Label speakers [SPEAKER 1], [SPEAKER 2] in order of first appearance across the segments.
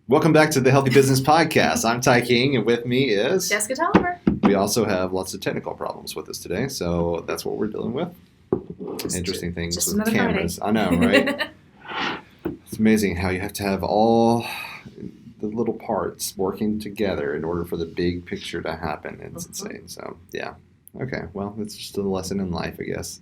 [SPEAKER 1] Welcome back to the Healthy Business Podcast. I'm Ty King, and with me is
[SPEAKER 2] Jessica Tolliver.
[SPEAKER 1] We also have lots of technical problems with us today, so that's what we're dealing with. Interesting things
[SPEAKER 2] just
[SPEAKER 1] with cameras. Friday. I know, right? It's amazing how you have to have all the little parts working together in order for the big picture to happen. It's insane. So, yeah. Okay, well, it's just a lesson in life, I guess.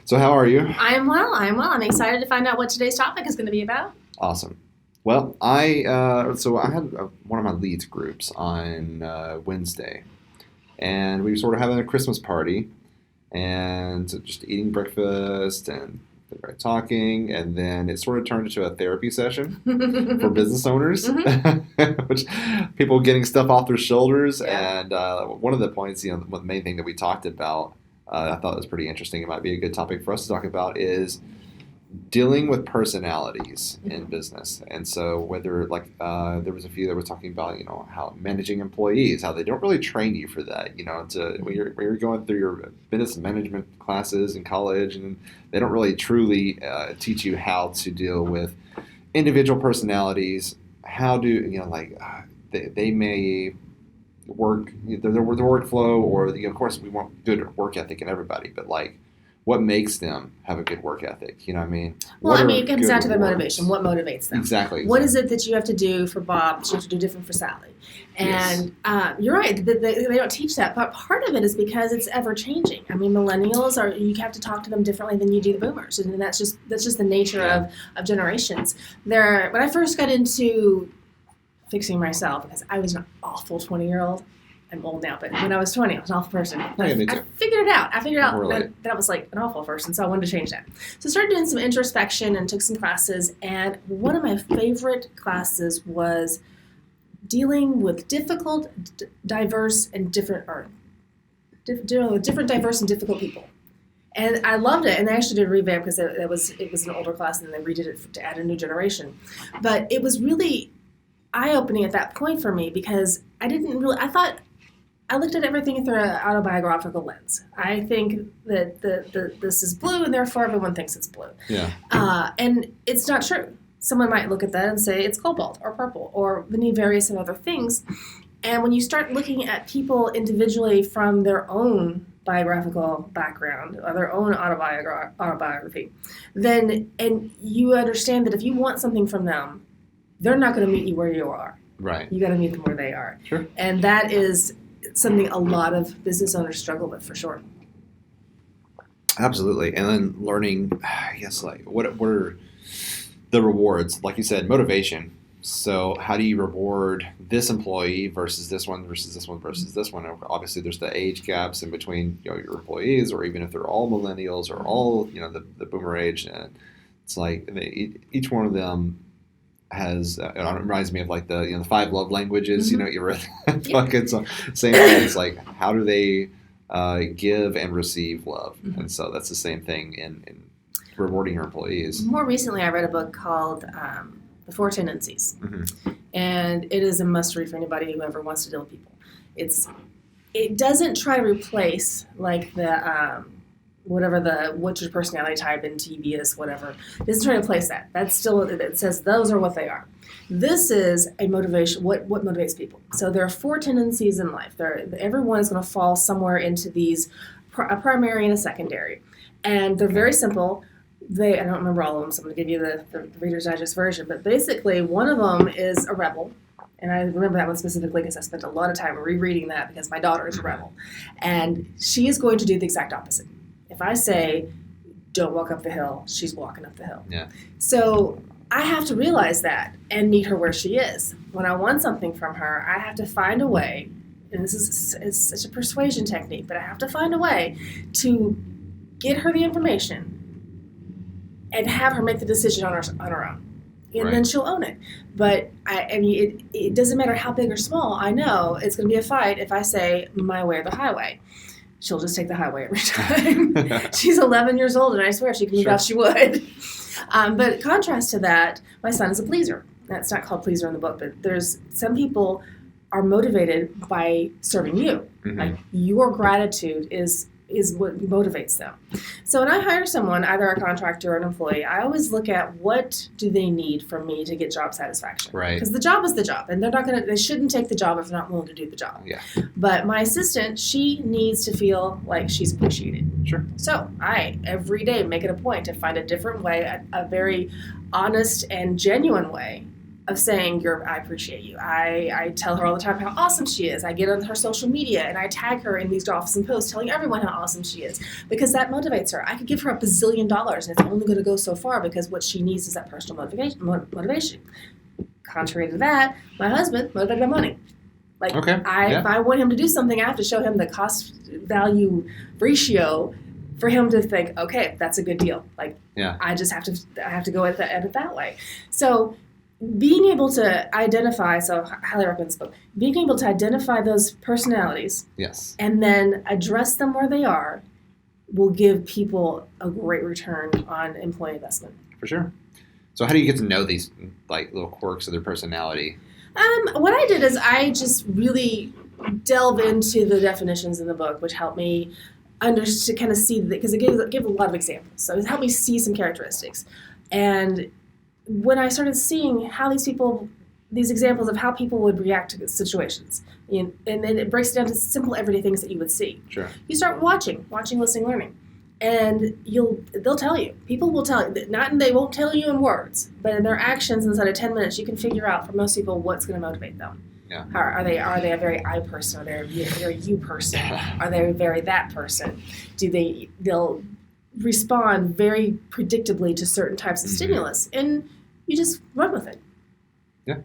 [SPEAKER 1] So how are you?
[SPEAKER 2] I am well. I'm excited to find out what today's topic is going to be about.
[SPEAKER 1] Awesome. Well, I had one of my leads groups on Wednesday, and we were sort of having a Christmas party, and just eating breakfast and talking, and then it sort of turned into a therapy session for business owners, which people getting stuff off their shoulders. Yeah. And one of the points, the main thing that we talked about, I thought was pretty interesting. It might be a good topic for us to talk about is dealing with personalities in business. And so whether there was a few that were talking about, how managing employees, how they don't really train you for that, when you're going through your business management classes in college, and they don't really truly teach you how to deal with individual personalities, how do, they may work, the workflow, or, of course we want good work ethic in everybody, but what makes them have a good work ethic? You know what I mean?
[SPEAKER 2] Well, it comes down to their motivation. What motivates them?
[SPEAKER 1] Exactly.
[SPEAKER 2] What is it that you have to do for Bob that you have to do different for Sally? And you're right. They don't teach that. But part of it is because it's ever changing. I mean, millennials you have to talk to them differently than you do the boomers. And that's just the nature of generations. When I first got into fixing myself, because I was an awful 20-year-old. I'm old now, but when I was 20, I was an awful person. I figured it out. I figured out that I was an awful person, so I wanted to change that. So I started doing some introspection and took some classes, and one of my favorite classes was dealing with difficult, diverse, and different diverse and difficult people. And I loved it, and they actually did a revamp because it was an older class, and then they redid it to add a new generation. But it was really eye-opening at that point for me, because I looked at everything through an autobiographical lens. I think that this is blue, and therefore everyone thinks it's blue.
[SPEAKER 1] Yeah.
[SPEAKER 2] And it's not true. Someone might look at that and say it's cobalt or purple or many various other things. And when you start looking at people individually from their own biographical background or their own autobiography, and you understand that if you want something from them, they're not going to meet you where you are.
[SPEAKER 1] Right.
[SPEAKER 2] You got to meet them where they are.
[SPEAKER 1] Sure.
[SPEAKER 2] And that is something a lot of business owners struggle with, for sure.
[SPEAKER 1] Absolutely. And then learning, I guess, what are the rewards? Like you said, motivation. So how do you reward this employee versus this one versus this one versus this one? Obviously, there's the age gaps in between your employees, or even if they're all millennials or all the boomer age. And it's each one of them has it reminds me of the 5 love languages. You read that book. It's same thing. It's how do they give and receive love, and so that's the same thing in rewarding your employees.
[SPEAKER 2] More recently, I read a book called The 4 Tendencies, and it is a must read for anybody who ever wants to deal with people. It doesn't try to replace what's your personality type in TBS, whatever. It doesn't try to replace that. That's still, it says those are what they are. This is a motivation, what motivates people. So there are 4 tendencies in life. Everyone is going to fall somewhere into these, a primary and a secondary. And they're very simple. I don't remember all of them, so I'm going to give you the Reader's Digest version. But basically, one of them is a rebel. And I remember that one specifically because I spent a lot of time rereading that because my daughter is a rebel. And she is going to do the exact opposite. If I say, don't walk up the hill, she's walking up the hill.
[SPEAKER 1] Yeah.
[SPEAKER 2] So I have to realize that and meet her where she is. When I want something from her, I have to find a way, and it's such a persuasion technique, but I have to find a way to get her the information and have her make the decision on her own. And then she'll own it. But it doesn't matter how big or small. I know it's going to be a fight if I say my way or the highway. She'll just take the highway every time. She's 11 years old, and I swear she can move out she would. But contrast to that, my son is a pleaser. That's not called pleaser in the book, but there's some people are motivated by serving you. Like your gratitude is is what motivates them. So when I hire someone, either a contractor or an employee, I always look at what do they need from me to get job satisfaction.
[SPEAKER 1] Right.
[SPEAKER 2] Because the job is the job, and they shouldn't take the job if they're not willing to do the job.
[SPEAKER 1] Yeah.
[SPEAKER 2] But my assistant, she needs to feel like she's appreciated.
[SPEAKER 1] Sure.
[SPEAKER 2] So I, every day, make it a point to find a different way, a very honest and genuine way of saying I appreciate you. I tell her all the time how awesome she is. I get on her social media and I tag her in these office and posts telling everyone how awesome she is because that motivates her. I could give her $1 bazillion and it's only going to go so far because what she needs is that personal motivation. Contrary to that, my husband motivated by money. Like
[SPEAKER 1] Okay.
[SPEAKER 2] if I want him to do something, I have to show him the cost value ratio for him to think, okay, that's a good deal. Like I have to go at it that way. So being able to identify, so I highly recommend this book, being able to identify those personalities
[SPEAKER 1] Yes.
[SPEAKER 2] and then address them where they are will give people a great return on employee investment.
[SPEAKER 1] For sure. So how do you get to know these like little quirks of their personality?
[SPEAKER 2] What I did is I just really delve into the definitions in the book, which helped me to kind of see, because it gave a lot of examples. So it helped me see some characteristics. And when I started seeing how these examples of how people would react to situations, and then it breaks it down to simple everyday things that you would see.
[SPEAKER 1] Sure.
[SPEAKER 2] You start watching, listening, learning, and they'll tell you. People will tell you, they won't tell you in words, but in their actions inside of 10 minutes, you can figure out for most people what's going to motivate them.
[SPEAKER 1] Yeah.
[SPEAKER 2] Are they a very I person? Are they a very you person? Are they very that person? They'll respond very predictably to certain types of stimulus, and you just run with it.
[SPEAKER 1] Yeah.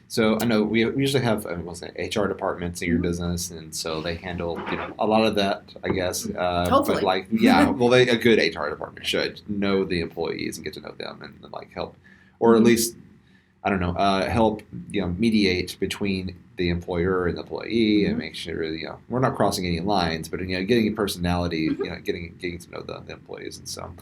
[SPEAKER 1] So I know we usually have HR departments in your business, and so they handle a lot of that, I guess.
[SPEAKER 2] Hopefully.
[SPEAKER 1] But a good HR department should know the employees and get to know them and help, or at least help mediate between the employer and the employee and make sure we're not crossing any lines, but getting a personality, getting to know the employees, and so.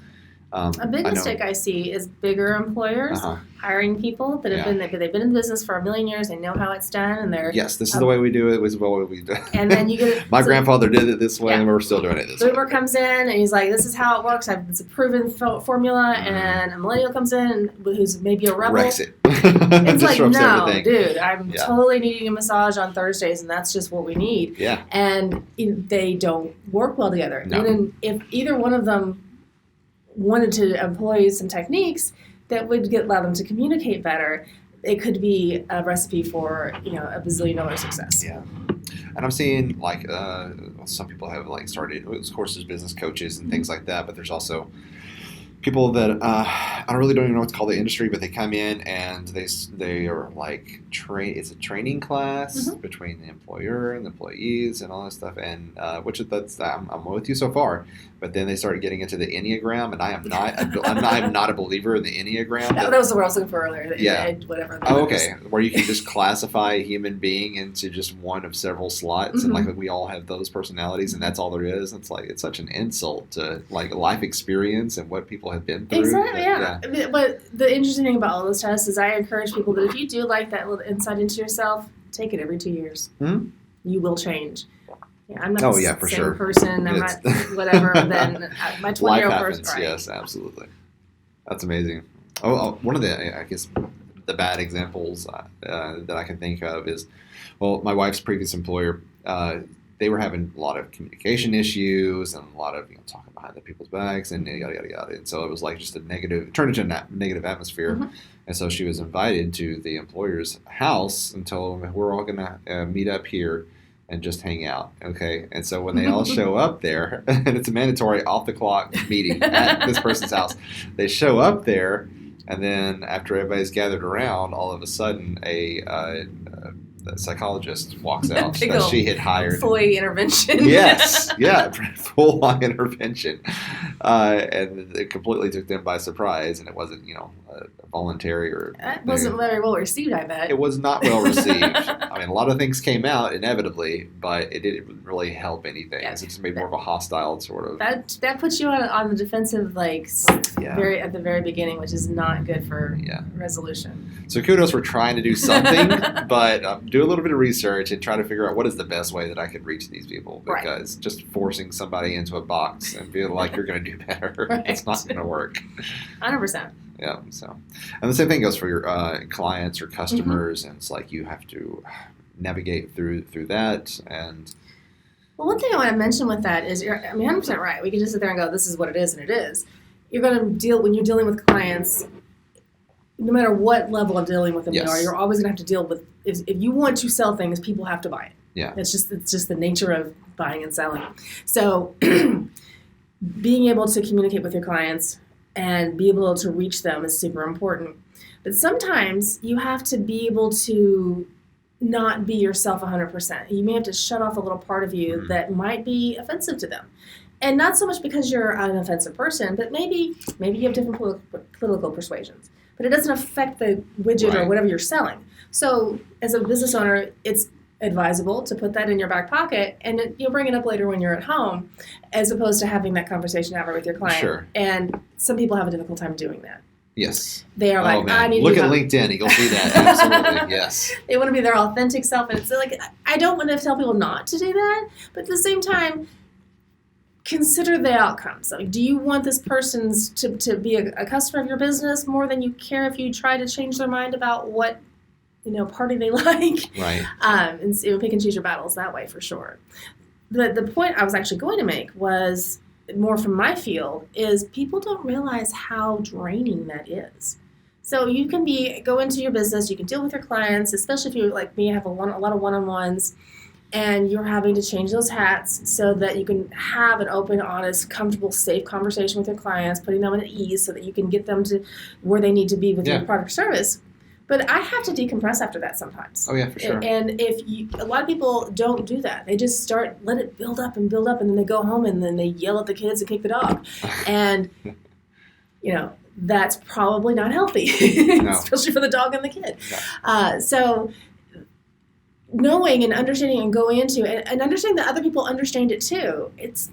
[SPEAKER 2] A big mistake I see is bigger employers hiring people that they've been in business for 1,000,000 years. They know how it's done, and they're
[SPEAKER 1] this is the way we do it. Was the way we do it.
[SPEAKER 2] And then you get
[SPEAKER 1] my grandfather did it this way, and we're still doing it this way.
[SPEAKER 2] Boomer comes in and he's like, "This is how it works. It's a proven formula." And a millennial comes in who's maybe a rebel.
[SPEAKER 1] Wrecks it.
[SPEAKER 2] It's like, no,
[SPEAKER 1] everything.
[SPEAKER 2] dude, I'm totally needing a massage on Thursdays, and that's just what we need.
[SPEAKER 1] Yeah.
[SPEAKER 2] And they don't work well together.
[SPEAKER 1] No.
[SPEAKER 2] And if either one of them wanted to employ some techniques that would allow them to communicate better, it could be a recipe for $1 bazillion success.
[SPEAKER 1] Yeah, and I'm seeing some people have started courses, business coaches, and things like that. But there's also people that I don't even know what to call the industry, but they come in and they are like it's a training class between the employer and the employees and all that stuff, and I'm with you so far. But then they started getting into the Enneagram, and I am not a believer in the Enneagram.
[SPEAKER 2] That was the word I was looking for earlier. Whatever.
[SPEAKER 1] Oh, okay. Where you can just classify a human being into just one of several slots, and we all have those personalities, and that's all there is. It's such an insult to life experience and what people have been through.
[SPEAKER 2] Exactly. Yeah. But the interesting thing about all those tests is I encourage people that if you do like that little insight into yourself, take it every 2 years.
[SPEAKER 1] Mm-hmm.
[SPEAKER 2] You will change. Yeah, I'm not the
[SPEAKER 1] for
[SPEAKER 2] same
[SPEAKER 1] sure.
[SPEAKER 2] person. I'm not whatever than my 20-year-old person. Right.
[SPEAKER 1] Yes, absolutely. That's amazing. One of the, I guess, the bad examples that I can think of is, my wife's previous employer, they were having a lot of communication issues and a lot of talking behind the people's backs and yada, yada, yada. And so it was just turned into a negative atmosphere. And so she was invited to the employer's house and told them, we're all going to meet up here and just hang out, okay? And so when they all show up there, and it's a mandatory off-the-clock meeting at this person's house, they show up there, and then after everybody's gathered around, all of a sudden a psychologist walks out that she had hired.
[SPEAKER 2] Employee intervention.
[SPEAKER 1] Yes, yeah, full-on intervention. And it completely took them by surprise, and it wasn't, voluntary or...
[SPEAKER 2] That wasn't very well received, I bet.
[SPEAKER 1] It was not well received. I mean, a lot of things came out inevitably, but it didn't really help anything. Yeah. It just made more of a hostile sort of...
[SPEAKER 2] That puts you on the defensive, at the very beginning, which is not good for resolution.
[SPEAKER 1] So kudos for trying to do something, but do a little bit of research and try to figure out what is the best way that I can reach these people,
[SPEAKER 2] Right.
[SPEAKER 1] because just forcing somebody into a box and feel like you're going to do better,
[SPEAKER 2] Right.
[SPEAKER 1] it's not going to work.
[SPEAKER 2] 100%.
[SPEAKER 1] Yeah. So, and the same thing goes for your clients or customers,
[SPEAKER 2] Mm-hmm.
[SPEAKER 1] and it's like you have to navigate through that. And
[SPEAKER 2] Well, one thing I want to mention with that is, you're, I mean, 100% right. We can just sit there and go, this is what it is, and it is. You're going to deal, when you're dealing with clients, no matter what level of dealing with them you
[SPEAKER 1] Yes.
[SPEAKER 2] are, you're always going to have to deal with, if you want to sell things, people have to buy it.
[SPEAKER 1] Yeah.
[SPEAKER 2] It's just the nature of buying and selling. So being able to communicate with your clients and be able to reach them is super important. But sometimes you have to be able to not be yourself 100%. You may have to shut off a little part of you
[SPEAKER 1] Mhm.
[SPEAKER 2] that might be offensive to them. And not so much because you're an offensive person, but maybe you have different political persuasions. But it doesn't affect the widget or
[SPEAKER 1] Right.
[SPEAKER 2] whatever you're selling. So as a business owner, it's advisable to put that in your back pocket, and you'll bring it up later when you're at home, as opposed to having that conversation ever with your client.
[SPEAKER 1] Sure.
[SPEAKER 2] And some people have a difficult time doing that.
[SPEAKER 1] Yes.
[SPEAKER 2] They are like,
[SPEAKER 1] man.
[SPEAKER 2] I need
[SPEAKER 1] Look
[SPEAKER 2] to
[SPEAKER 1] at
[SPEAKER 2] be
[SPEAKER 1] LinkedIn. You'll see that. Absolutely. Yes.
[SPEAKER 2] They want to be their authentic self, and it's like, I don't want to tell people not to do that, but at the same time, consider the outcomes. Like, do you want this person to be a customer of your business more than you care if you try to change their mind about what party they like?
[SPEAKER 1] Right.
[SPEAKER 2] And so pick and choose your battles that way for sure. The point I was actually going to make was more from my field is people don't realize how draining that is. So you can go into your business, you can deal with your clients, especially if you, like me, have a lot of one-on-ones, and you're having to change those hats so that you can have an open, honest, comfortable, safe conversation with your clients, putting them at ease so that you can get them to where they need to be with your product or service. But I have to decompress after that sometimes.
[SPEAKER 1] Oh, yeah, for sure.
[SPEAKER 2] And a lot of people don't do that. They just let it build up, and then they go home and then they yell at the kids and kick the dog. And, that's probably not healthy,
[SPEAKER 1] No.
[SPEAKER 2] especially for the dog and the kid.
[SPEAKER 1] No.
[SPEAKER 2] So knowing and understanding and going into and understanding that other people understand it too. It's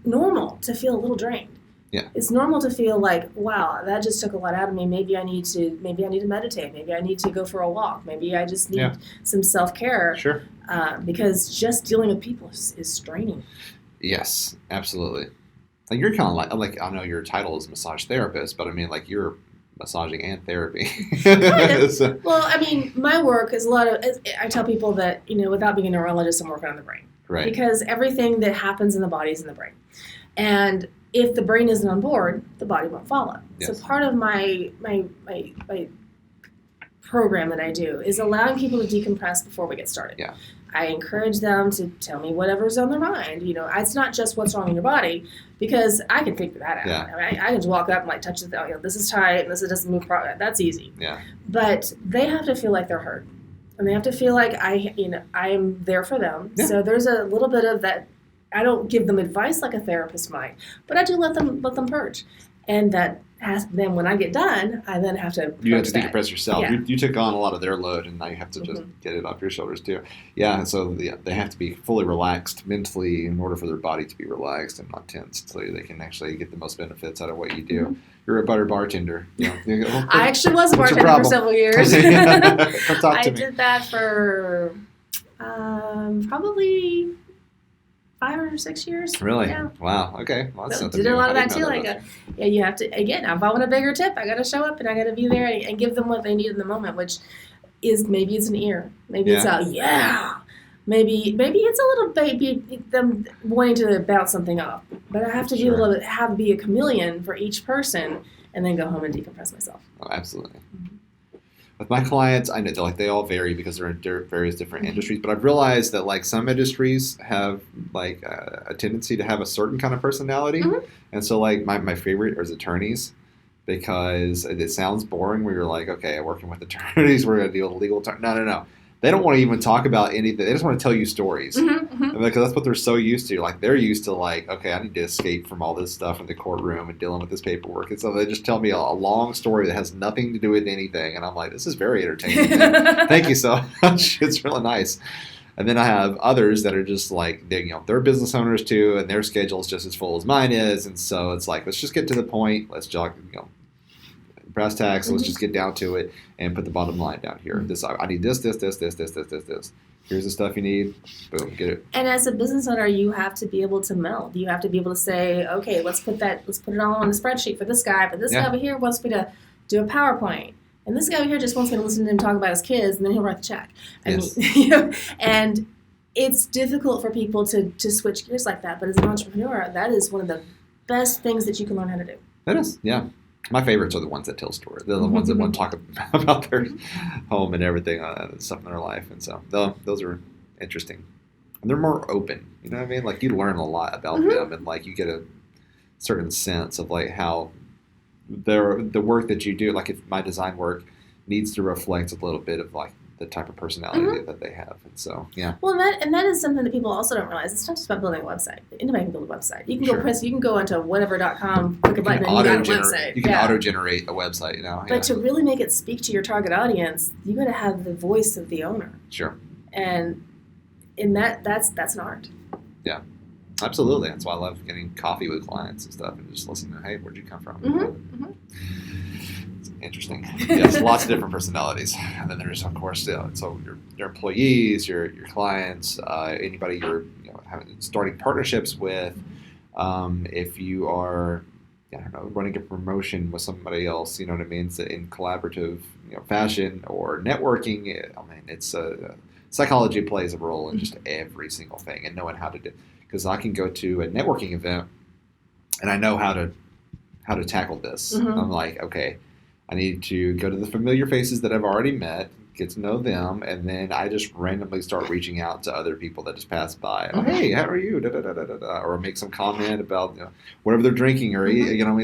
[SPEAKER 2] normal to feel a little drained.
[SPEAKER 1] Yeah.
[SPEAKER 2] It's normal to feel like, wow, that just took a lot out of me. Maybe I need to meditate. Maybe I need to go for a walk. Maybe I just need some self-care.
[SPEAKER 1] Sure.
[SPEAKER 2] Because just dealing with people is draining.
[SPEAKER 1] Yes, absolutely. Like you're kind of like I know your title is massage therapist, but I mean like you're massaging and therapy.
[SPEAKER 2] Kind of. So, well, I mean, my work is I tell people that, without being a neurologist, I'm working on the brain.
[SPEAKER 1] Right.
[SPEAKER 2] Because everything that happens in the body is in the brain. And if the brain isn't on board, the body won't follow.
[SPEAKER 1] Yes.
[SPEAKER 2] So part of my program that I do is allowing people to decompress before we get started.
[SPEAKER 1] Yeah.
[SPEAKER 2] I encourage them to tell me whatever's on their mind. It's not just what's wrong in your body, because I can figure that out.
[SPEAKER 1] Yeah.
[SPEAKER 2] I mean, I can just walk up and touch it. This is tight, and this doesn't move properly. That's easy.
[SPEAKER 1] Yeah.
[SPEAKER 2] But they have to feel like they're heard, and they have to feel like I'm there for them.
[SPEAKER 1] Yeah.
[SPEAKER 2] So there's a little bit of that. I don't give them advice like a therapist might, but I do let them purge, and that has then when I get done, I then have to.
[SPEAKER 1] You have to decompress yourself.
[SPEAKER 2] Yeah.
[SPEAKER 1] You took on a lot of their load, and now you have to just get it off your shoulders too. Yeah, and so they have to be fully relaxed mentally in order for their body to be relaxed and not tense, so they can actually get the most benefits out of what you do.
[SPEAKER 2] Mm-hmm.
[SPEAKER 1] You're a butter bartender.
[SPEAKER 2] I actually was a
[SPEAKER 1] What's your
[SPEAKER 2] bartender for
[SPEAKER 1] problem?
[SPEAKER 2] several years.
[SPEAKER 1] Come talk to
[SPEAKER 2] I
[SPEAKER 1] me.
[SPEAKER 2] did that for probably 5 or 6 years.
[SPEAKER 1] Really?
[SPEAKER 2] Yeah.
[SPEAKER 1] Wow. Okay. Well, that's something
[SPEAKER 2] Did a
[SPEAKER 1] new.
[SPEAKER 2] lot of
[SPEAKER 1] I
[SPEAKER 2] that
[SPEAKER 1] didn't
[SPEAKER 2] too.
[SPEAKER 1] know that.
[SPEAKER 2] You have to, again, if I want a bigger tip, I got to show up and I got to be there and give them what they need in the moment, which is maybe it's an ear. Maybe it's a yeah. Maybe it's a little baby them wanting to bounce something off. But I have to be able to be a chameleon for each person and then go home and decompress myself.
[SPEAKER 1] Oh, absolutely. With my clients, I know they all vary because they're in various different industries, but I've realized that some industries have a tendency to have a certain kind of personality.
[SPEAKER 2] Mm-hmm.
[SPEAKER 1] And so my favorite is attorneys, because it sounds boring where you're like, okay, working with attorneys, we're going to deal with legal terms. No. They don't want to even talk about anything. They just want to tell you stories.
[SPEAKER 2] Mm-hmm.
[SPEAKER 1] Because that's what they're so used to. They're used to okay, I need to escape from all this stuff in the courtroom and dealing with this paperwork. And so they just tell me a long story that has nothing to do with anything. And I'm like, this is very entertaining. Thank you so much. It's really nice. And then I have others that are just they're business owners too, and their schedule is just as full as mine is. And so it's let's just get to the point. Let's brass tacks. Let's
[SPEAKER 2] Mhm.
[SPEAKER 1] just get down to it and put the bottom line down here. This I need this. Here's the stuff you need. Boom, get it.
[SPEAKER 2] And as a business owner, you have to be able to meld. You have to be able to say, okay, let's put it all on a spreadsheet for this guy, but this guy over here wants me to do a PowerPoint. And this guy over here just wants me to listen to him talk about his kids, and then he'll write the check.
[SPEAKER 1] Yes.
[SPEAKER 2] And it's difficult for people to switch gears like that. But as an entrepreneur, that is one of the best things that you can learn how to do.
[SPEAKER 1] That is, yeah. My favorites are the ones that tell stories. They're the ones that want to talk about their home and everything, stuff in their life. And so those are interesting. And they're more open. You know what I mean? Like, you learn a lot about them, and like you get a certain sense of like how the work that you do, like if my design work needs to reflect a little bit of like the type of personality that they have. And so, yeah.
[SPEAKER 2] Well, and that is something that people also don't realize. It's not just about building a website. Anybody can build a website. You can you can go into whatever.com, click a button, and you got a website.
[SPEAKER 1] You can auto-generate a website, you know.
[SPEAKER 2] But to really make it speak to your target audience, you got to have the voice of the owner.
[SPEAKER 1] Sure.
[SPEAKER 2] And in that's an art.
[SPEAKER 1] Yeah. Absolutely. That's why I love getting coffee with clients and stuff and just listening to, hey, where'd you come from? It's interesting. Yes, lots of different personalities. And then there's, of course, so your employees, your clients, anybody you're starting partnerships with. If you are, I don't know, running a promotion with somebody else, you know what I mean, in collaborative fashion or networking, I mean, it's psychology plays a role in just every single thing and knowing how to do. Because I can go to a networking event and I know how to tackle this. I'm like, okay, I need to go to the familiar faces that I've already met, get to know them, and then I just randomly start reaching out to other people that just pass by. Oh, hey, how are you? Or make some comment about whatever they're drinking, or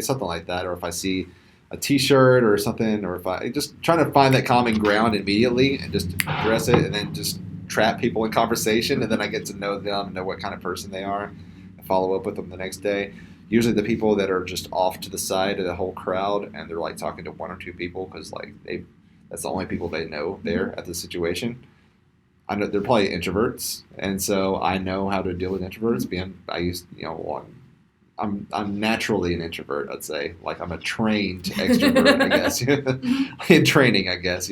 [SPEAKER 1] something like that. Or if I see a T-shirt or something, or if I just trying to find that common ground immediately and just address it, and then just trap people in conversation, and then I get to know them and know what kind of person they are. I follow up with them the next day. Usually the people that are just off to the side of the whole crowd and they're like talking to one or two people because like that's the only people they know there at the situation. I know they're probably introverts, and so I know how to deal with introverts. I'm naturally an introvert, I'd say. Like, I'm a trained extrovert, I guess. In training, I guess,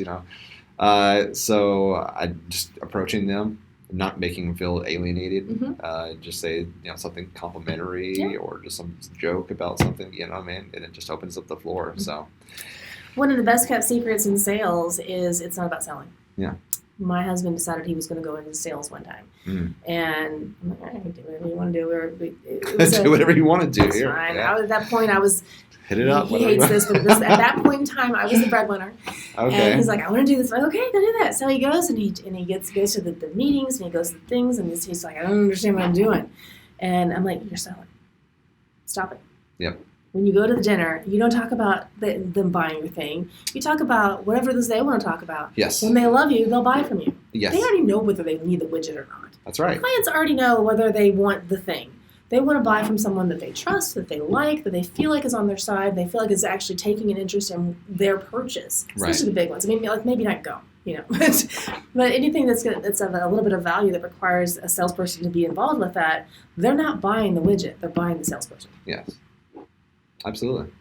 [SPEAKER 1] So I just approaching them, not making them feel alienated. Just say, something complimentary or just some joke about something, you know what I mean? And it just opens up the floor, so.
[SPEAKER 2] One of the best kept secrets in sales is it's not about selling.
[SPEAKER 1] Yeah.
[SPEAKER 2] My husband decided he was going to go into sales one time. And I'm like, I can do whatever you want to do.
[SPEAKER 1] Do whatever you want to do.
[SPEAKER 2] That's
[SPEAKER 1] here.
[SPEAKER 2] fine.
[SPEAKER 1] Yeah.
[SPEAKER 2] At that point, I was...
[SPEAKER 1] Hit it up.
[SPEAKER 2] He hates this, but at that point in time, I was the breadwinner.
[SPEAKER 1] Okay.
[SPEAKER 2] And he's like, I want to do this. I'm like, okay, go do that. So he goes, and he goes to the meetings, and he goes to the things, and he's like, I don't understand what I'm doing. And I'm like, you're selling. Stop it.
[SPEAKER 1] Yep.
[SPEAKER 2] When you go to the dinner, you don't talk about them buying your thing. You talk about whatever it is they want to talk about.
[SPEAKER 1] Yes.
[SPEAKER 2] When they love you, they'll buy from you.
[SPEAKER 1] Yes.
[SPEAKER 2] They already know whether they need the widget or not.
[SPEAKER 1] That's right.
[SPEAKER 2] Clients already know whether they want the thing. They want to buy from someone that they trust, that they like, that they feel like is on their side, they feel like is actually taking an interest in their purchase. Especially the big ones. I mean, like maybe not go, but anything that's of a little bit of value that requires a salesperson to be involved with that, they're not buying the widget, they're buying the salesperson.
[SPEAKER 1] Yes. Absolutely.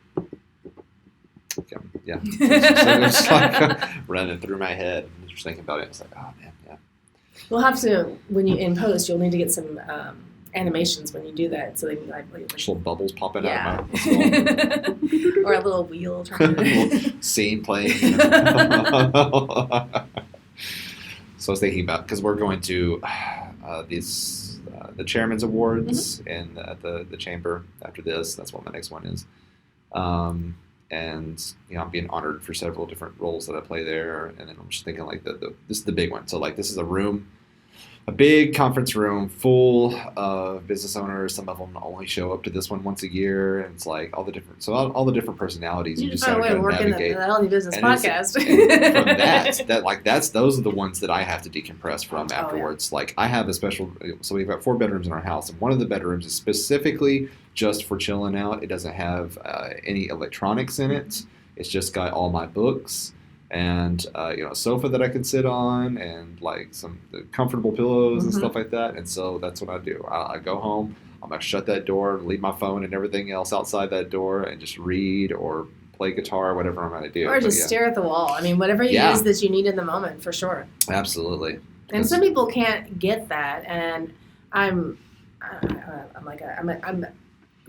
[SPEAKER 1] Yeah. It's like running through my head, just thinking about it. It's like, oh man, yeah.
[SPEAKER 2] We'll have to, when you in post, you'll need to get some animations when you do that, so they can like
[SPEAKER 1] little bubbles popping out of my
[SPEAKER 2] skull. Or a little wheel.
[SPEAKER 1] Scene playing. So I was thinking about, because we're going to the Chairman's Awards at the Chamber after this. That's what my next one is. And I'm being honored for several different roles that I play there. And then I'm just thinking like this is the big one. So like this is a big conference room full of business owners. Some of them only show up to this one once a year, and it's like all the different personalities.
[SPEAKER 2] You just find a way to work in the Healthy Business podcast.
[SPEAKER 1] From those are the ones that I have to decompress from afterwards. Like I have so we've got 4 bedrooms in our house, and one of the bedrooms is specifically just for chilling out. It doesn't have any electronics in it. It's just got all my books. And a sofa that I can sit on, and like some comfortable pillows and stuff like that. And so that's what I do. I go home. I'm gonna shut that door, leave my phone and everything else outside that door, and just read or play guitar, whatever I'm going to do.
[SPEAKER 2] Or just stare at the wall. I mean, whatever it is that you need in the moment, for sure.
[SPEAKER 1] Absolutely.
[SPEAKER 2] And some people can't get that, and I'm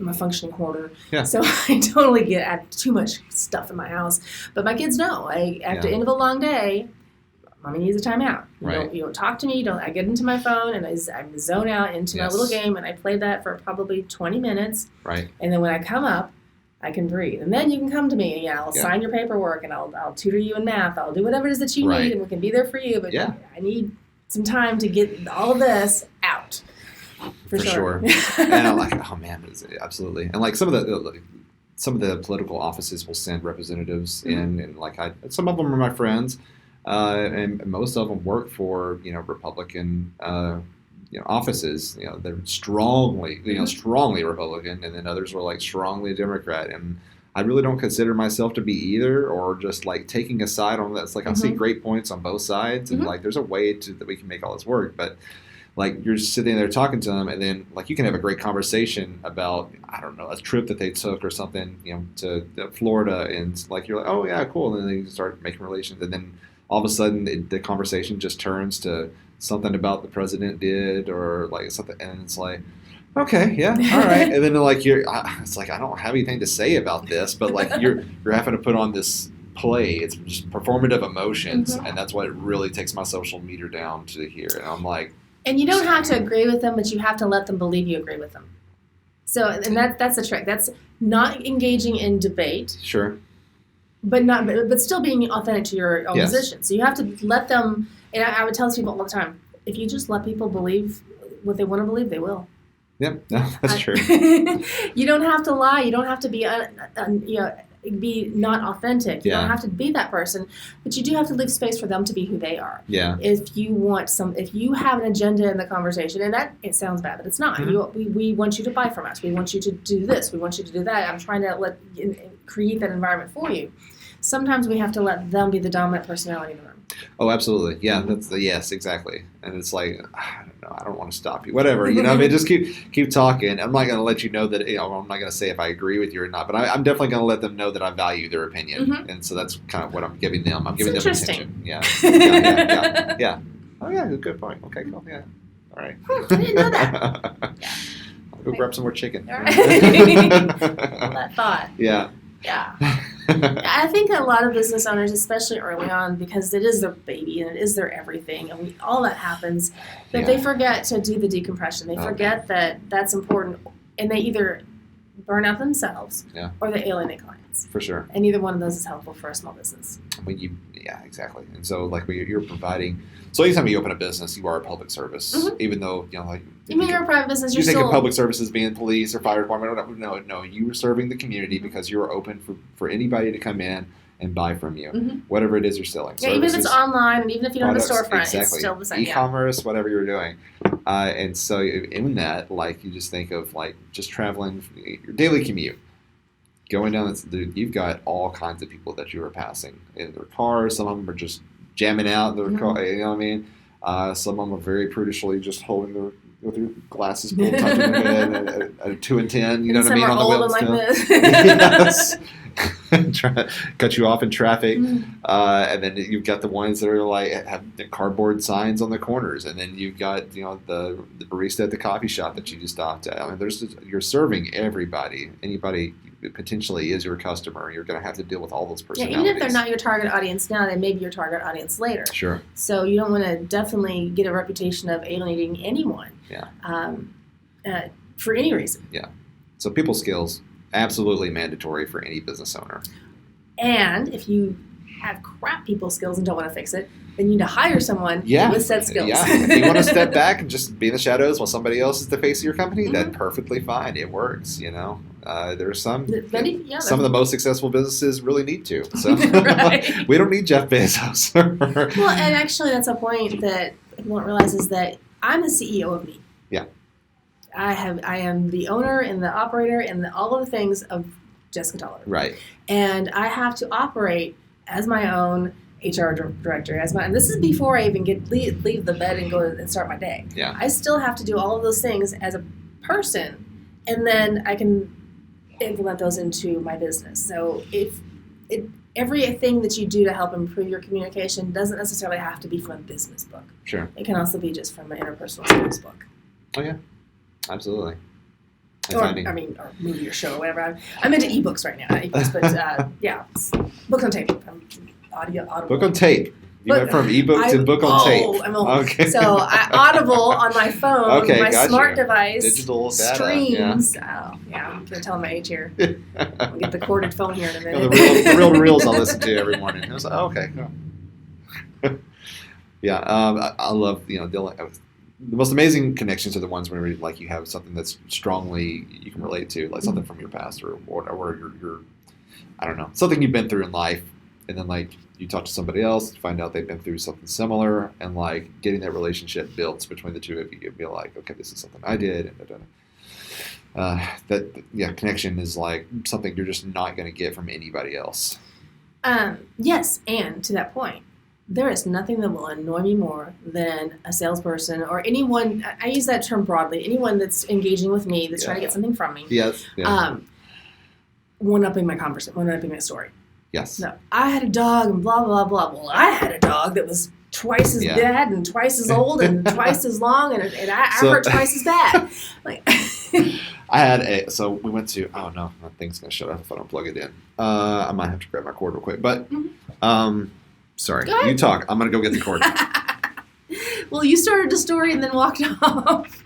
[SPEAKER 2] a functioning hoarder, so I totally get I have too much stuff in my house. But my kids know. At the end of a long day, Mommy needs a timeout. You don't talk to me. I get into my phone and I zone out into my little game, and I play that for probably 20 minutes.
[SPEAKER 1] Right.
[SPEAKER 2] And then when I come up, I can breathe. And then you can come to me, and I'll sign your paperwork, and I'll tutor you in math. I'll do whatever it is that you need, and we can be there for you. But I need some time to get all of this out. For sure.
[SPEAKER 1] And I'm like, oh man, absolutely. And like some of the political offices will send representatives in, and like some of them are my friends, and most of them work for Republican offices. They're strongly Republican, and then others were like strongly Democrat. And I really don't consider myself to be either, or just like taking a side on that. It's like I see great points on both sides, and like there's a way that we can make all this work, but. Like you're sitting there talking to them, and then like you can have a great conversation about a trip that they took or something, to Florida, and like you're like, oh yeah, cool, and then you start making relations, and then all of a sudden the conversation just turns to something about the president did or like something, and it's like, okay, yeah, all right, and then like it's like I don't have anything to say about this, but like you're having to put on this play. It's just performative emotions, and that's what really takes my social meter down to here, and I'm like.
[SPEAKER 2] And you don't have to agree with them, but you have to let them believe you agree with them. So, and that's the trick. That's not engaging in debate.
[SPEAKER 1] Sure.
[SPEAKER 2] But still being authentic to your own position. So you have to let them. And I would tell people all the time: if you just let people believe what they want to believe, they will.
[SPEAKER 1] Yep, no, that's true.
[SPEAKER 2] You don't have to lie. You don't have to be not authentic. You don't have to be that person, but you do have to leave space for them to be who they are.
[SPEAKER 1] Yeah.
[SPEAKER 2] If you have an agenda in the conversation, and that it sounds bad, but it's not. We want you to buy from us. We want you to do this. We want you to do that. I'm trying to create that environment for you. Sometimes we have to let them be the dominant personality in the room.
[SPEAKER 1] Oh, absolutely. Yeah, yes, exactly. And it's like, I don't know, I don't want to stop you. Whatever, I mean, just keep talking. I'm not going to let you know that, I'm not going to say if I agree with you or not, but I'm definitely going to let them know that I value their opinion. And so that's kind of what I'm giving them. I'm giving them attention. Yeah. Oh, yeah, good point. Okay, cool. Yeah. All right.
[SPEAKER 2] I didn't know that. Yeah.
[SPEAKER 1] I'll go grab some more chicken.
[SPEAKER 2] All right. All that thought.
[SPEAKER 1] Yeah.
[SPEAKER 2] Yeah. I think a lot of business owners, especially early on, because it is their baby and it is their everything, and all that happens, that they forget to do the decompression. They forget that that's important, and they either burn out themselves or they alienate clients.
[SPEAKER 1] For sure.
[SPEAKER 2] And either one of those is helpful for a small business.
[SPEAKER 1] Exactly. And so, like, you're providing. So anytime you open a business, you are a public service, even though
[SPEAKER 2] You mean you're a private business?
[SPEAKER 1] You think of public services being police or fire department? No. You are serving the community because you are open for anybody to come in and buy from you, whatever it is you're selling.
[SPEAKER 2] Yeah, even if it's online, and even if you don't have a storefront, it's still the same.
[SPEAKER 1] E-commerce, whatever you're doing. And so in that, like, you just think of like just traveling, your daily commute. Going down, you've got all kinds of people that you are passing in their cars. Some of them are just jamming out in their car. You know what I mean? Some of them are very prudishly just holding with their glasses pulled, touching their head at 2 and 10. You know what I mean? On the wheel
[SPEAKER 2] like this.
[SPEAKER 1] Yes. Cut you off in traffic, and then you've got the ones that are like have the cardboard signs on the corners, and then you've got the barista at the coffee shop that you just stopped at. I mean, you're serving everybody. Anybody potentially is your customer. You're going to have to deal with all those personalities.
[SPEAKER 2] Yeah, even if they're not your target audience now, they may be your target audience later.
[SPEAKER 1] Sure.
[SPEAKER 2] So you don't want to definitely get a reputation of alienating anyone.
[SPEAKER 1] Yeah.
[SPEAKER 2] For any reason.
[SPEAKER 1] Yeah. So people skills. Absolutely mandatory for any business owner.
[SPEAKER 2] And if you have crap people skills and don't want to fix it, then you need to hire someone with said skills.
[SPEAKER 1] Yeah. If you want to step back and just be in the shadows while somebody else is the face of your company, that's perfectly fine. It works, There's some of the most successful businesses really need to. So we don't need Jeff Bezos.
[SPEAKER 2] Well, and actually that's a point that people don't realize is that I'm the CEO of me.
[SPEAKER 1] Yeah.
[SPEAKER 2] I am the owner and the operator and all of the things of Jessica Toller.
[SPEAKER 1] Right.
[SPEAKER 2] And I have to operate as my own HR director. And this is before I even leave the bed and go and start my day.
[SPEAKER 1] Yeah.
[SPEAKER 2] I still have to do all of those things as a person, and then I can implement those into my business. So if everything that you do to help improve your communication doesn't necessarily have to be from a business book.
[SPEAKER 1] Sure.
[SPEAKER 2] It can also be just from an interpersonal skills book.
[SPEAKER 1] Oh yeah, absolutely.
[SPEAKER 2] Or movie or show or whatever. I'm into ebooks right now, ebooks, but yeah, book on tape. Audible.
[SPEAKER 1] Book on tape. You went from ebook to book on tape.
[SPEAKER 2] I'm old.
[SPEAKER 1] Okay.
[SPEAKER 2] So Audible on my phone, my smart device,
[SPEAKER 1] digital data,
[SPEAKER 2] streams. Yeah. I'm gonna tell my age here. I'll get the corded phone here in a minute.
[SPEAKER 1] The real reels I'll listen to every morning. I was like, okay, cool. Yeah, I love Dylan. The most amazing connections are the ones where like you have something that's strongly you can relate to, like something from your past or your I don't know, something you've been through in life, and then like you talk to somebody else, find out they've been through something similar, and like getting that relationship built between the two of you, you'd be like, okay, this is something I did, and connection is like something you're just not going to get from anybody else.
[SPEAKER 2] Yes, and to that point, there is nothing that will annoy me more than a salesperson or anyone, I use that term broadly, anyone that's engaging with me, that's trying to get something from me.
[SPEAKER 1] Yes. Yeah.
[SPEAKER 2] One-upping my conversation, one-upping my story.
[SPEAKER 1] Yes.
[SPEAKER 2] No, I had a dog and blah, blah, blah. Well, I had a dog that was twice as bad and twice as old and twice as long and I hurt twice as bad. Like,
[SPEAKER 1] I had so we went to, oh no, my thing's going to shut off if I don't plug it in. I might have to grab my cord real quick, but sorry, you talk. I'm going to go get the cord.
[SPEAKER 2] Well, you started the story and then walked off.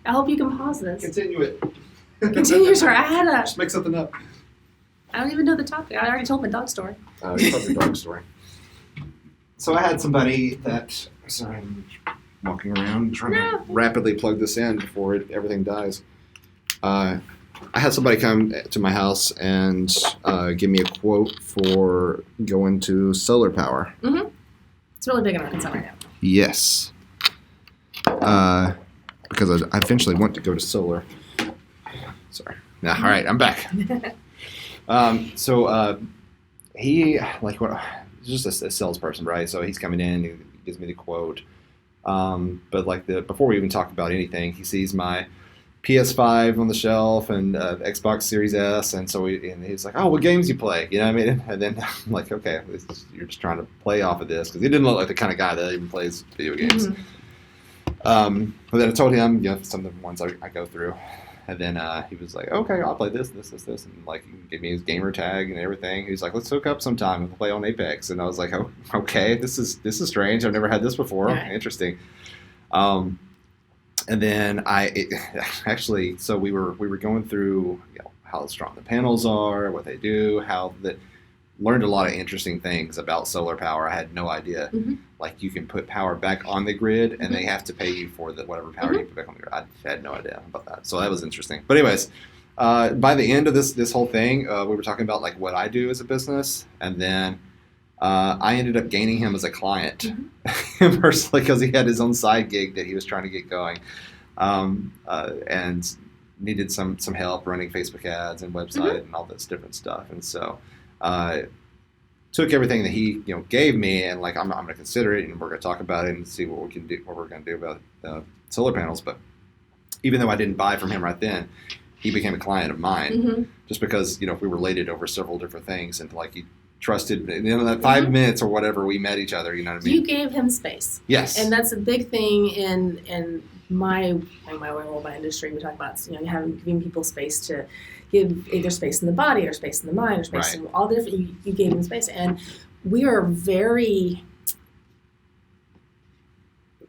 [SPEAKER 2] I hope you can pause this.
[SPEAKER 1] Continue it.
[SPEAKER 2] Continue, sorry.
[SPEAKER 1] Just make something up.
[SPEAKER 2] I don't even know the topic. I already told my dog story.
[SPEAKER 1] Oh, you told your dog story. So I had somebody that, sorry, I'm walking around trying to rapidly plug this in before everything dies. I had somebody come to my house and give me a quote for going to solar power.
[SPEAKER 2] Mm-hmm. It's really big in Arkansas right now.
[SPEAKER 1] Yes. Because I eventually want to go to solar. Sorry. All right, I'm back. He he's just a salesperson, right? So he's coming in, he gives me the quote. But before we even talk about anything, he sees my PS5 on the shelf and Xbox Series S, and so he's like, "Oh, what games you play?" You know what I mean? And then I'm like, "Okay, you're just trying to play off of this," because he didn't look like the kind of guy that even plays video games. Mm-hmm. But then I told him, some of the ones I go through. And then he was like, okay, I'll play this. And like, he gave me his gamer tag and everything. He's like, let's hook up sometime and play on Apex. And I was like, oh, okay, this is strange. I've never had this before. Yeah. Interesting. And then so we were going through how strong the panels are, what they do, learned a lot of interesting things about solar power. I had no idea. Mm-hmm. Like you can put power back on the grid and they have to pay you for whatever power you put back on the grid. I had no idea about that. So that was interesting. But anyways, by the end of this whole thing, we were talking about like what I do as a business. And then I ended up gaining him as a client personally because he had his own side gig that he was trying to get going. And needed some help running Facebook ads and website and all this different stuff. And so took everything that he gave me and like I'm going to consider it and we're going to talk about it and see what we're going to do about solar panels. But even though I didn't buy from him right then, he became a client of mine just because we related over several different things and like he trusted that 5 minutes or whatever we met each other. You know what I mean?
[SPEAKER 2] You gave him space.
[SPEAKER 1] Yes,
[SPEAKER 2] and that's a big thing in my industry. We talk about giving people space to give either space in the body or space in the mind or space in all the different. You gave them space, and we are very.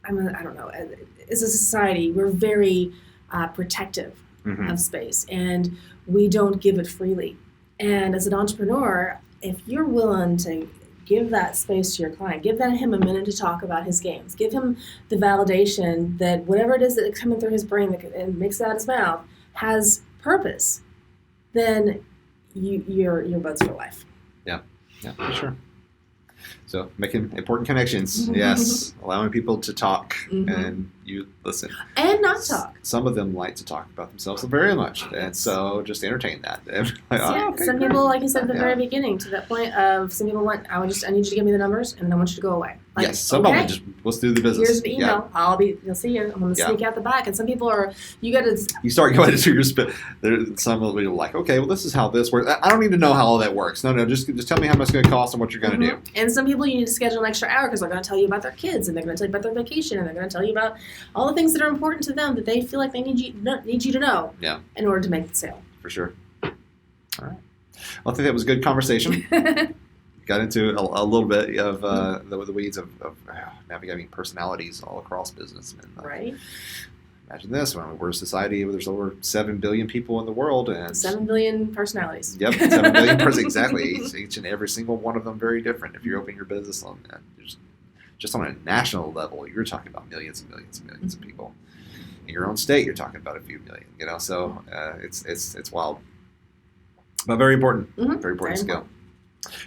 [SPEAKER 2] I don't know. As a society, we're very protective of space, and we don't give it freely. And as an entrepreneur, if you're willing to give that space to your client, give him a minute to talk about his games, give him the validation that whatever it is that's coming through his brain and makes it out his mouth has purpose, then you're buds for life.
[SPEAKER 1] Yeah, for sure. So making important connections, yes. Allowing people to talk and you listen.
[SPEAKER 2] And not talk.
[SPEAKER 1] Some of them like to talk about themselves very much, and so just entertain that.
[SPEAKER 2] Some people, like you said at the very beginning, to that point of some people want, I need you to give me the numbers, and then I want you to go away. Like,
[SPEAKER 1] yes, some people just let's do the business.
[SPEAKER 2] Here's the email. You'll see you. I'm going to sneak out the back. And some people are, you
[SPEAKER 1] start going into your spit. Some people are like, okay, well, this is how this works. I don't need to know how all that works. No, just tell me how much it's going to cost and what you're going to do.
[SPEAKER 2] And some people, you need to schedule an extra hour because they're going to tell you about their kids, and they're going to tell you about their vacation, and they're going to tell you about all the things that are important to them that they feel like they need you to know in order to make the sale.
[SPEAKER 1] For sure. All right. Well, I think that was a good conversation. Got into a little bit of the weeds of navigating personalities all across business. And,
[SPEAKER 2] right.
[SPEAKER 1] Imagine this: we're a society where there's over 7 billion people in the world, and
[SPEAKER 2] 7 billion personalities.
[SPEAKER 1] Yep, 7 billion personalities. Exactly. Each and every single one of them very different. If you're opening your business on that, just on a national level, you're talking about millions and millions and millions of people. In your own state, you're talking about a few million. So it's wild, but very important. Very important skill.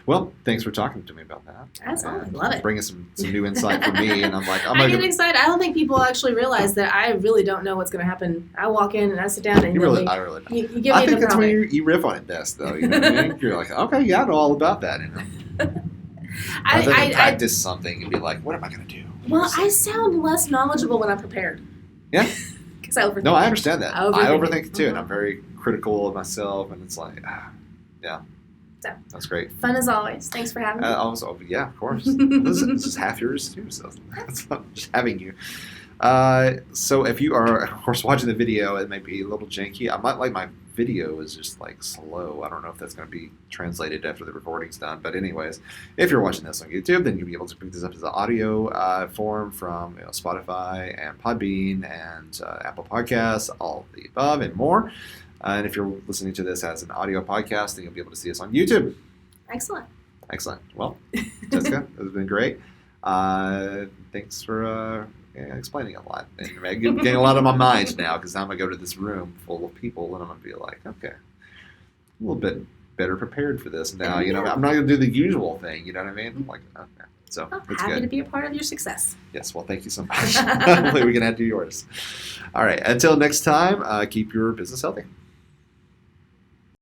[SPEAKER 1] Well, thanks for talking to me about that.
[SPEAKER 2] Absolutely, love it.
[SPEAKER 1] Bringing some new insight for me, and I'm like,
[SPEAKER 2] I get excited. I don't think people actually realize that I really don't know what's going to happen. I walk in and I sit down, and
[SPEAKER 1] I really don't.
[SPEAKER 2] You give me
[SPEAKER 1] I think that's when you riff on it best, though. You know what I mean? You're like, okay, yeah, I know all about that. I practice something and be like, what am I going to do?
[SPEAKER 2] Well, I sound less knowledgeable when I'm prepared.
[SPEAKER 1] Yeah.
[SPEAKER 2] Because I overthink.
[SPEAKER 1] No, I understand that. I overthink it too, and I'm
[SPEAKER 2] Mm-hmm.
[SPEAKER 1] very critical of myself, and it's like, yeah.
[SPEAKER 2] So,
[SPEAKER 1] that's great.
[SPEAKER 2] Fun as always. Thanks for having me.
[SPEAKER 1] Yeah, of course. This is half yours too, so it's just having you. So if you are, of course, watching the video, it may be a little janky. I might like my video is just like slow. I don't know if that's going to be translated after the recording's done. But anyways, if you're watching this on YouTube, then you'll be able to pick this up as an audio form from Spotify and Podbean and Apple Podcasts, all of the above and more. And if you're listening to this as an audio podcast, then you'll be able to see us on YouTube.
[SPEAKER 2] Excellent.
[SPEAKER 1] Well, Jessica, it's been great. Thanks for explaining a lot. And I'm getting a lot on my mind now because now I'm going to go to this room full of people and I'm going to be like, okay, a little bit better prepared for this now. I'm not going to do the usual thing. You know what I mean? Like, okay. So it's
[SPEAKER 2] happy
[SPEAKER 1] good.
[SPEAKER 2] to be a part of your success.
[SPEAKER 1] Yes, well, thank you so much. Hopefully we can add to yours. All right, until next time, keep your business healthy.